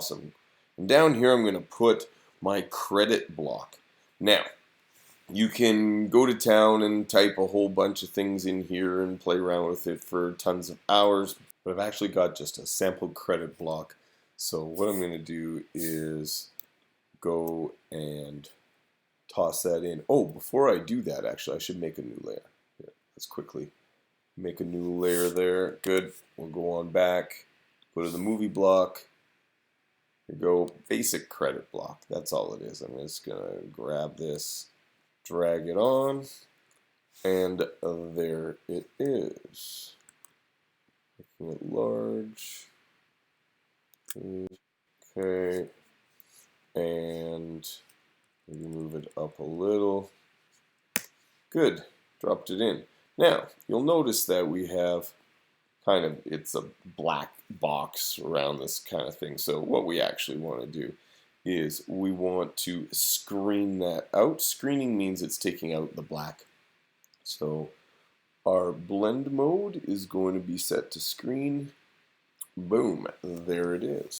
Awesome. And down here I'm going to put my credit block. Now, you can go to town and type a whole bunch of things in here and play around with it for tons of hours, but I've actually got just a sample credit block. So what I'm going to do is go and toss that in. Oh, before I do that, actually, I should make a new layer. Here, let's quickly make a new layer there. Good. We'll go on back, go to the movie block. Here we go, basic credit block. That's all it is. I'm just going to grab this, drag it on, and there it is. Making it large. Okay. And maybe move it up a little. Good. Dropped it in. Now, you'll notice that we have it's a black box around this kind of thing. So what we actually want to do is we want to screen that out. Screening means it's taking out the black. So our blend mode is going to be set to screen. Boom, there it is.